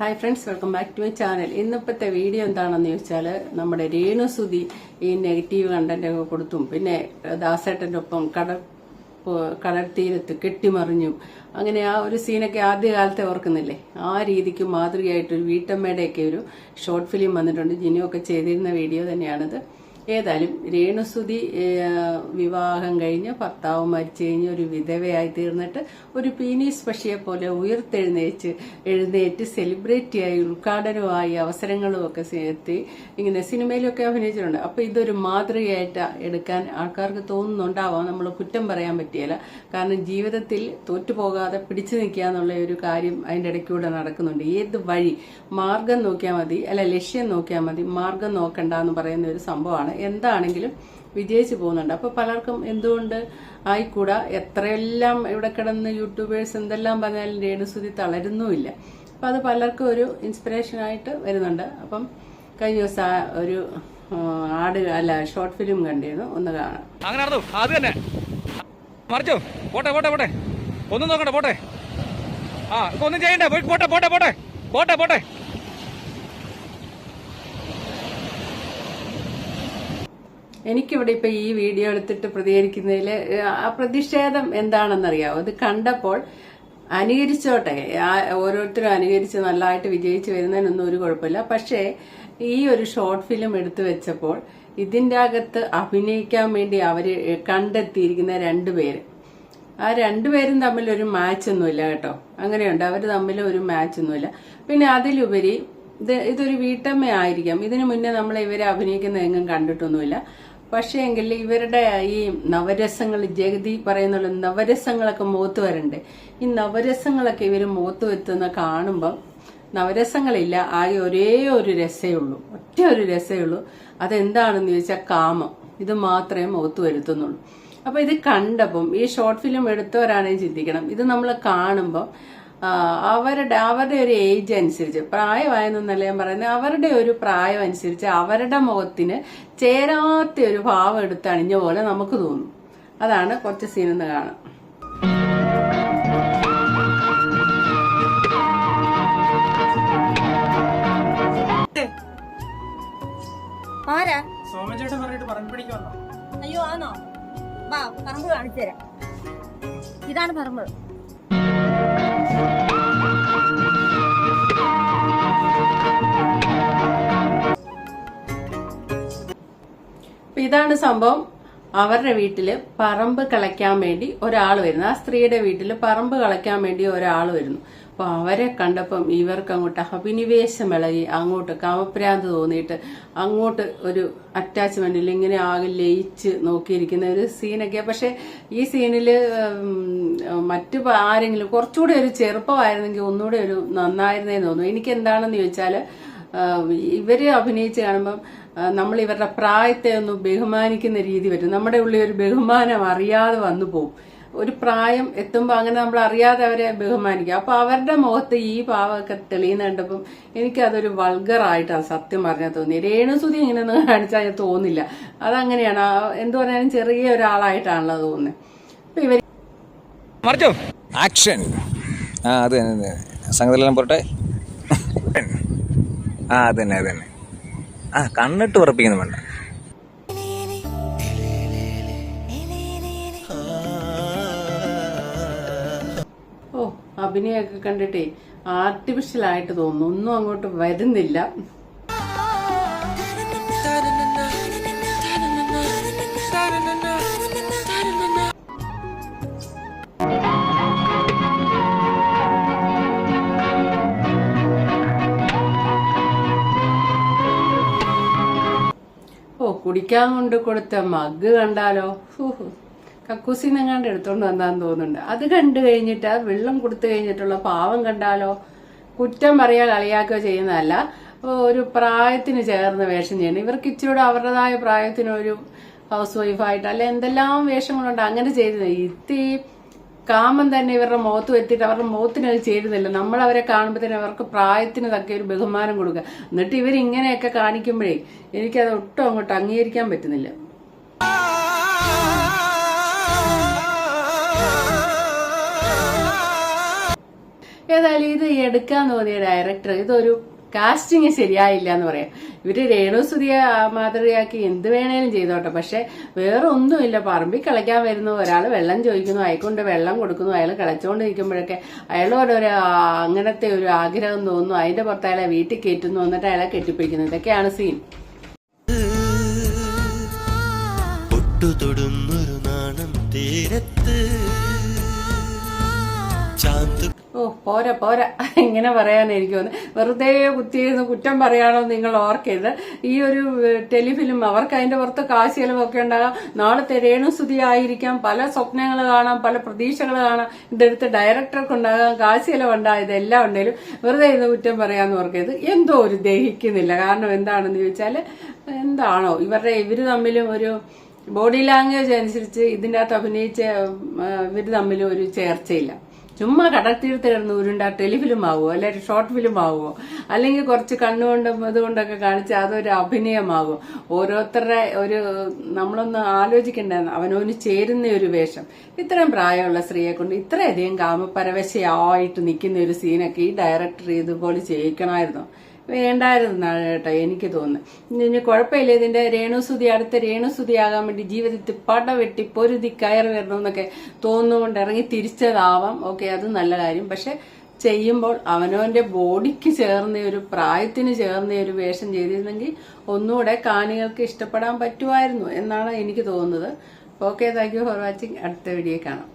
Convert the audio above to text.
Hi friends, welcome back to my channel. ഇന്നിപ്പോഴത്തെ video എന്താണെന്ന് ചോദിച്ചാൽ, നമ്മുടെ രേണുസുതി ഈ നെഗറ്റീവ് കണ്ടന്റ് ഒക്കെ കൊടുത്തും പിന്നെ ദാസേട്ടൻ്റെ ഒപ്പം കടൽ തീരത്ത് കെട്ടിമറിഞ്ഞും അങ്ങനെ ആ ഒരു സീനൊക്കെ ആദ്യകാലത്തെ ഓർക്കുന്നില്ലേ, ആ രീതിക്ക് മാതൃകയായിട്ടൊരു വീട്ടമ്മയുടെയൊക്കെ ഒരു ഷോർട്ട് ഫിലിം വന്നിട്ടുണ്ട്. ജിനുവൊക്കെ ചെയ്തിരുന്ന വീഡിയോ തന്നെയാണിത്. ഏതായാലും രേണുസുതി വിവാഹം കഴിഞ്ഞ് ഭർത്താവ് മരിച്ചു കഴിഞ്ഞ് ഒരു വിധവയായി തീർന്നിട്ട് ഒരു പീനീസ് പക്ഷിയെ പോലെ എഴുന്നേറ്റ് സെലിബ്രിറ്റിയായി ഉദ്ഘാടനമായി അവസരങ്ങളും ഒക്കെ എത്തി ഇങ്ങനെ സിനിമയിലൊക്കെ അഭിനയിച്ചിട്ടുണ്ട്. അപ്പൊ ഇതൊരു മാതൃകയായിട്ട് എടുക്കാൻ ആൾക്കാർക്ക് തോന്നുന്നുണ്ടാവാം. നമ്മൾ കുറ്റം പറയാൻ പറ്റിയല്ല, കാരണം ജീവിതത്തിൽ തോറ്റുപോകാതെ പിടിച്ചു നിൽക്കുക എന്നുള്ള ഒരു കാര്യം അതിന്റെ ഇടയ്ക്കൂടെ നടക്കുന്നുണ്ട്. ഏത് വഴി മാർഗം നോക്കിയാൽ മതി, അല്ല ലക്ഷ്യം നോക്കിയാൽ മതി, മാർഗം നോക്കണ്ട എന്ന് പറയുന്ന ഒരു സംഭവമാണ്. എന്താണെങ്കിലും വിജയിച്ചു പോകുന്നുണ്ട്. അപ്പൊ പലർക്കും എന്തുകൊണ്ട് ആയിക്കൂടാ, എത്രയെല്ലാം ഇവിടെ കിടന്ന് യൂട്യൂബേഴ്സ് എന്തെല്ലാം പറഞ്ഞാലും രേണുസുതി തളരുന്നുമില്ല. അപ്പൊ അത് പലർക്കും ഒരു ഇൻസ്പിറേഷൻ ആയിട്ട് വരുന്നുണ്ട്. അപ്പം കഴിഞ്ഞ ദിവസം ഒരു ഷോർട്ട് ഫിലിം കണ്ടിരുന്നു, ഒന്ന് കാണാം. അത് തന്നെ മറിച്ചോ, പോട്ടെ പോട്ടെ പോട്ടെ, ഒന്നും നോക്കട്ടെ, പോട്ടെ. ഒന്നും ചെയ്യണ്ടേ, പോട്ടെ പോട്ടെ പോട്ടെ പോട്ടെ പോട്ടെ. എനിക്കിവിടെ ഇപ്പൊ ഈ വീഡിയോ എടുത്തിട്ട് പ്രതികരിക്കുന്നതിൽ ആ പ്രതിഷേധം എന്താണെന്നറിയാവോ? ഇത് കണ്ടപ്പോൾ അനുകരിച്ചോട്ടെ, ഓരോരുത്തരും അനുകരിച്ച് നല്ലതായിട്ട് വിജയിച്ചു വരുന്നതിനൊന്നും ഒരു കുഴപ്പമില്ല. പക്ഷേ ഈ ഒരു ഷോർട്ട് ഫിലിം എടുത്തു വെച്ചപ്പോൾ ഇതിന്റെ അകത്ത് അഭിനയിക്കാൻ വേണ്ടി അവര് കണ്ടെത്തിയിരിക്കുന്ന രണ്ടുപേര്, ആ രണ്ടുപേരും തമ്മിൽ ഒരു മാച്ച് ഒന്നുമില്ല കേട്ടോ. അങ്ങനെയുണ്ട്, അവര് തമ്മിൽ ഒരു മാച്ച് ഒന്നുമില്ല. പിന്നെ അതിലുപരി ഇതൊരു വീട്ടമ്മ ആയിരിക്കാം. ഇതിനു മുന്നേ നമ്മൾ ഇവരെ അഭിനയിക്കുന്ന എങ്ങും കണ്ടിട്ടൊന്നുമില്ല. പക്ഷേ എങ്കിൽ ഇവരുടെ ഈ നവരസങ്ങൾ, ജഗതി പറയുന്ന നവരസങ്ങളൊക്കെ മുഖത്ത് വരണ്ടേ. ഈ നവരസങ്ങളൊക്കെ ഇവര് മുഖത്ത് വെത്തുന്ന കാണുമ്പം നവരസങ്ങളില്ല, ആകെ ഒരേ ഒരു രസേ ഉള്ളൂ, ഒറ്റ ഒരു രസേ ഉള്ളൂ. അതെന്താണെന്ന് ചോദിച്ചാൽ കാമം. ഇത് മാത്രമേ മുഖത്ത് വരുത്തുന്നുള്ളൂ. അപ്പൊ ഇത് കണ്ടപ്പം ഈ ഷോർട്ട് ഫിലിം എടുത്തവരാണെങ്കിൽ ചിന്തിക്കണം, ഇത് നമ്മൾ കാണുമ്പോൾ അവരുടെ ഒരു ഏജ് അനുസരിച്ച്, പ്രായമായെന്നല്ല ഞാൻ പറയുന്നത്, അവരുടെ ഒരു പ്രായം അനുസരിച്ച് അവരുടെ മുഖത്തിന് ചേരാത്ത ഒരു ഭാവം എടുത്തണിഞ്ഞ പോലെ നമുക്ക് തോന്നും. അതാണ് കുറച്ച് സീനെന്ന് കാണാം. അയ്യോ ആണോ? വാ, പറമ്പ് കാണിച്ചു തരാം. ഇതാണ് പറമ്പ്. ഇതാണ് സംഭവം. അവരുടെ വീട്ടില് പറമ്പ് കളയ്ക്കാൻ വേണ്ടി ഒരാൾ വരുന്നു. ആ സ്ത്രീയുടെ വീട്ടില് പറമ്പ് കളയ്ക്കാൻ വേണ്ടി ഒരാൾ വരുന്നു. അപ്പൊ അവരെ കണ്ടപ്പം ഇവർക്ക് അങ്ങോട്ട് അഭിനിവേശം ഇളകി, അങ്ങോട്ട് കാമപ്രാന്ത് തോന്നിയിട്ട് അങ്ങോട്ട് ഒരു അറ്റാച്ച്മെന്റിൽ ഇങ്ങനെ ആകെ ലയിച്ച് നോക്കിയിരിക്കുന്ന ഒരു സീനൊക്കെയാ. പക്ഷെ ഈ സീനില് മറ്റു ആരെങ്കിലും കുറച്ചുകൂടെ ഒരു ചെറുപ്പമായിരുന്നെങ്കിൽ ഒന്നുകൂടെ ഒരു നന്നായിരുന്നേന്ന് തോന്നുന്നു. എനിക്ക് എന്താണെന്ന് ചോദിച്ചാല്, ഇവര് അഭിനയിച്ച് കാണുമ്പം നമ്മൾ ഇവരുടെ പ്രായത്തെ ഒന്ന് ബഹുമാനിക്കുന്ന രീതി വരും. നമ്മുടെ ഉള്ളിൽ ഒരു ബഹുമാനം അറിയാതെ വന്നു പോകും. ഒരു പ്രായം എത്തുമ്പോൾ അങ്ങനെ നമ്മൾ അറിയാതെ അവരെ ബഹുമാനിക്കുക. അപ്പൊ അവരുടെ മുഖത്ത് ഈ പാവമൊക്കെ തെളിയുന്ന കണ്ടപ്പം എനിക്കതൊരു വൾഗറായിട്ടാണ് സത്യം പറഞ്ഞാൽ തോന്നി. രേണുസുതി ഇങ്ങനെയൊന്നും കാണിച്ചാൽ ഞാൻ തോന്നില്ല. അതങ്ങനെയാണ്, എന്തു പറഞ്ഞാലും ചെറിയ ഒരാളായിട്ടാണല്ലോ തോന്നുന്നത്. അപ്പൊ ഇവര് ആക്ഷൻ അത് തന്നെ സംഗതിയെല്ലാം പോട്ടെ. അത് തന്നെ അത് തന്നെ. കണ്ണിട്ട് ഉറപ്പിക്കുന്നു വേണ്ട. അഭിനയൊക്കെ കണ്ടിട്ടേ ആർട്ടിഫിഷ്യൽ ആയിട്ട് തോന്നുന്നു, ഒന്നും അങ്ങോട്ട് വരുന്നില്ല. കുടിക്കാൻ കൊണ്ട് കൊടുത്ത മഗ് കണ്ടാലോ, കക്കൂസിന്നെങ്ങാണ്ട് എടുത്തോണ്ട് വന്നാന്ന് തോന്നുന്നുണ്ട്. അത് കണ്ടു കഴിഞ്ഞിട്ട് ആ വെള്ളം കൊടുത്തു കഴിഞ്ഞിട്ടുള്ള പാവം കണ്ടാലോ, കുറ്റം പറയാ കളിയാക്കുകയോ ചെയ്യുന്നതല്ല, ഒരു പ്രായത്തിന് ചേർന്ന വേഷം ചെയ്യണം. ഇവർക്ക് ഇച്ചിരൂടെ അവരുടേതായ പ്രായത്തിന് ഒരു ഹൗസ് വൈഫായിട്ട് അല്ലെ എന്തെല്ലാം വേഷങ്ങളുണ്ട് അങ്ങനെ ചെയ്തത്. കാമം തന്നെ ഇവരുടെ മുഖത്ത് വെത്തിയിട്ട് അവരുടെ മുഖത്തിന് അത് ചേരുന്നില്ല. നമ്മൾ അവരെ കാണുമ്പോൾ തന്നെ അവർക്ക് പ്രായത്തിന് തക്ക ഒരു ബഹുമാനം കൊടുക്കുക. എന്നിട്ട് ഇവരിങ്ങനെയൊക്കെ കാണിക്കുമ്പോഴേ എനിക്കത് ഒട്ടും അങ്ങോട്ട് അംഗീകരിക്കാൻ പറ്റുന്നില്ല. ഏതായാലും ഇത് എടുക്കാൻ തോന്നിയ ഡയറക്ടർ ഇതൊരു കാസ്റ്റിംഗ് ശരിയായില്ല എന്ന് പറയാം. ഇവര് രേണുസുതിയെ മാതൃകയാക്കി എന്ത് വേണേലും ചെയ്തോട്ടെ, പക്ഷെ വേറെ ഒന്നുമില്ല. പറമ്പിൽ കളിക്കാൻ വരുന്നു, ഒരാൾ വെള്ളം ചോദിക്കുന്നു, അയക്കൊണ്ട് വെള്ളം കൊടുക്കുന്നു, അയാൾ കളിച്ചോണ്ട് നിൽക്കുമ്പോഴൊക്കെ അയാളോടൊരു അങ്ങനത്തെ ഒരു ആഗ്രഹം തോന്നുന്നു, അതിന്റെ പുറത്ത് അയാളെ വീട്ടിൽ കയറ്റുന്നു, എന്നിട്ട് അയാളെ കെട്ടിപ്പിടിക്കുന്നു. ഇതൊക്കെയാണ് സീൻ. തൊടുന്നൊരു നാണം തീരത്ത് ഓ പോരാ പോരാ, ഇങ്ങനെ പറയാനായിരിക്കും തോന്നുന്നു. വെറുതെ കുത്തിയിരുന്ന് കുറ്റം പറയാണോ നിങ്ങൾ ഓർക്കരുത്. ഈ ഒരു ടെലിഫിലിം അവർക്ക് അതിന്റെ പുറത്ത് കാശ് ചെലവൊക്കെ ഉണ്ടാകാം. നാളത്തെ രേണുസുതി ആയിരിക്കാം, പല സ്വപ്നങ്ങൾ കാണാം, പല പ്രതീക്ഷകൾ കാണാം. ഇതെടുത്ത് ഡയറക്ടർക്കുണ്ടാകാം, കാശ് ചെലവുണ്ടാകും. ഇതെല്ലാം ഉണ്ടെങ്കിലും വെറുതെ ഇരുന്ന് കുറ്റം പറയാന്ന് ഓർക്കരുത്. എന്തോ ഒരു ദഹിക്കുന്നില്ല. കാരണം എന്താണെന്ന് ചോദിച്ചാല്, എന്താണോ ഇവര് തമ്മിലും ഒരു ബോഡി ലാംഗ്വേജ് അനുസരിച്ച് ഇതിന്റെ അകത്ത് അഭിനയിച്ച ഇവര് തമ്മിലും ഒരു ചേർച്ചയില്ല. ചുമ്മാ കടൽത്തീരത്ത് കിടന്ന് ഉരുണ്ട ടെലിഫിലിം ആവുമോ, അല്ലെങ്കിൽ ഷോർട്ട് ഫിലിം ആവുമോ, അല്ലെങ്കിൽ കുറച്ച് കണ്ണുകൊണ്ടും ഇതുകൊണ്ടൊക്കെ കാണിച്ച് അതൊരു അഭിനയമാകുമോ? ഓരോരുത്തരുടെ ഒരു നമ്മളൊന്ന് ആലോചിക്കണ്ടേ, അവനവന് ചേരുന്ന ഒരു വേഷം. ഇത്രയും പ്രായമുള്ള സ്ത്രീയെ കൊണ്ട് ഇത്രയധികം കാമപരവശയായിട്ട് നിൽക്കുന്ന ഒരു സീനൊക്കെ ഈ ഡയറക്ടർ ഇതുപോലെ ചെയ്യിക്കണമായിരുന്നു. വേണ്ടായിരുന്നാണ് കേട്ടോ എനിക്ക് തോന്നുന്നത്. ഇനി കുഴപ്പമില്ല, ഇതിന്റെ രേണുസുതി അടുത്ത രേണുസുതിയാകാൻ വേണ്ടി ജീവിതത്തിൽ പടവെട്ടി പൊരുതി കയറി വരണമെന്നൊക്കെ തോന്നുകൊണ്ട് ഇറങ്ങി തിരിച്ചതാവാം. ഓക്കെ, അത് നല്ല കാര്യം. പക്ഷെ ചെയ്യുമ്പോൾ അവനവന്റെ ബോഡിക്ക് ചേർന്ന ഒരു പ്രായത്തിന് ചേർന്ന ഒരു വേഷം ചെയ്തിരുന്നെങ്കിൽ ഒന്നുകൂടെ കാണികൾക്ക് ഇഷ്ടപ്പെടാൻ പറ്റുമായിരുന്നു എന്നാണ് എനിക്ക് തോന്നുന്നത്. Okay, thank you for watching. അടുത്ത വീഡിയോ കാണാം.